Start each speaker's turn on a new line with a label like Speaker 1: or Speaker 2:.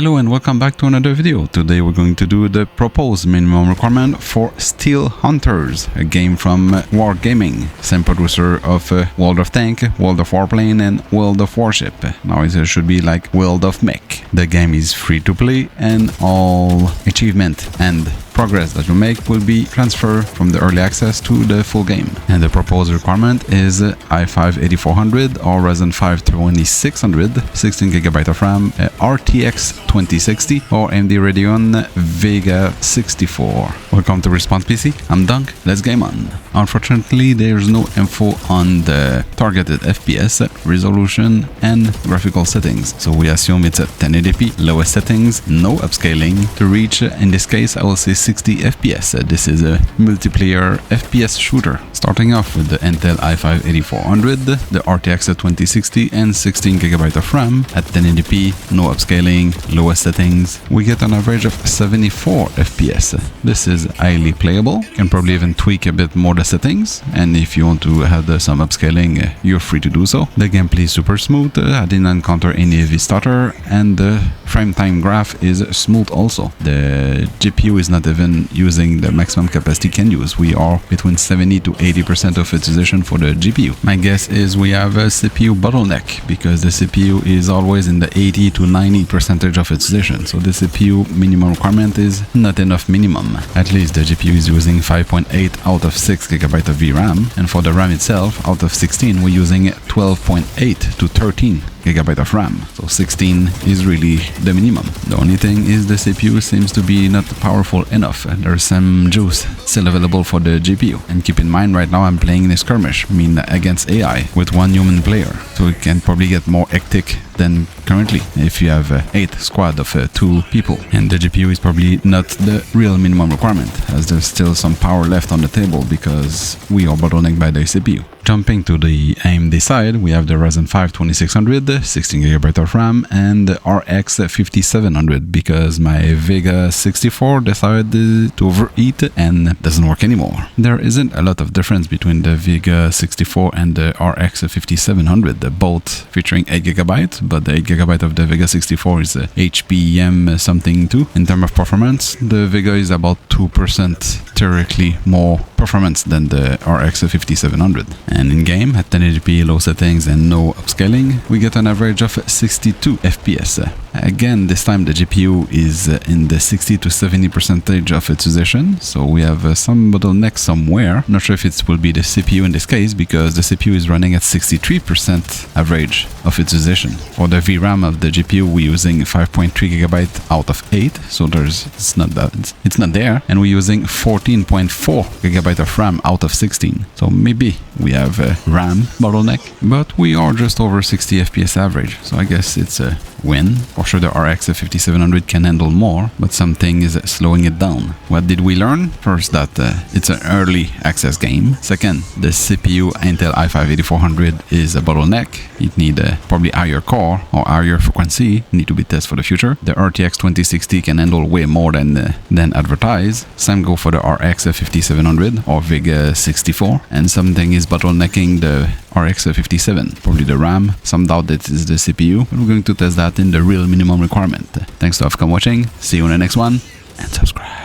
Speaker 1: Hello and welcome back to another video. Today we're going to do the proposed minimum requirement for Steel Hunters, a game from Wargaming, same producer of World of Tank, World of Warplane and World of Warship. Now it should be like World of Mech. The game is free to play and all achievement and progress that you make will be transferred from the early access to the full game. And the proposed requirement is i5-8400 or Ryzen 5 2600, 16GB of RAM, RTX 2060 or AMD Radeon Vega 64. Welcome to Response PC, I'm Dunk, let's game on. Unfortunately, there's no info on the targeted FPS, resolution and graphical settings, so we assume it's at 1080p, lowest settings, no upscaling. To reach, in this case, I will say 60 FPS. This is a multiplayer FPS shooter. Starting off with the Intel i5-8400, the RTX 2060 and 16GB of RAM at 1080p, no upscaling, lowest settings. We get an average of 74 FPS. This is highly playable. You can probably even tweak a bit more the settings, and if you want to have some upscaling, you're free to do so. The gameplay is super smooth. I didn't encounter any heavy stutter, and the frame time graph is smooth also. The GPU is not even using the maximum capacity it can use. We are between 70 to 80% of utilization for the GPU. My guess is we have a CPU bottleneck because the CPU is always in the 80 to 90% of utilization. So the CPU minimum requirement is not enough minimum. At least the GPU is using 5.8 out of 6GB of VRAM, and for the RAM itself, out of 16, we're using 12.8 to 13GB of RAM. So 16 is really the minimum. The only thing is the CPU seems to be not powerful enough. There's some juice still available for the GPU. And keep in mind, right now I'm playing in a skirmish, against AI with one human player. So it can probably get more hectic than currently if you have 8 squad of 2 people. And the GPU is probably not the real minimum requirement, as there's still some power left on the table because we are bottlenecked by the CPU. Jumping to the AMD side, we have the Ryzen 5 2600, 16GB of RAM, and the RX 5700 because my Vega 64 decided to overheat and doesn't work anymore. There isn't a lot of difference between the Vega 64 and the RX 5700, both featuring 8GB, but the 8GB of the Vega 64 is HBM something too. In terms of performance, the Vega is about 2% theoretically more performance than the RX 5700. And in game, at 1080p, low settings and no upscaling, we get an average of 62 FPS. Again, this time the GPU is in the 60 to 70% of utilization, so we have some bottleneck somewhere. Not sure if it will be the CPU in this case, because the CPU is running at 63% average of utilization. For the VRAM of the GPU, we're using 5.3GB out of 8, so it's not there, and we're using 14.4GB of RAM out of 16. So maybe we have a RAM bottleneck, but we are just over 60 FPS average, so I guess it's a win. For sure the RX 5700 can handle more, but something is slowing it down. What did we learn? First, that it's an early access game. Second, the CPU Intel i5-8400 is a bottleneck. It needs probably higher core or higher frequency, need to be tested for the future. The RTX 2060 can handle way more than advertised. Same go for the RX 5700 or Vega 64, and something is bottlenecking the RX 57, probably the RAM. Some doubt that it's the CPU, but we're going to test that in the real minimum requirement. Thanks for watching, see you in the next one, and subscribe.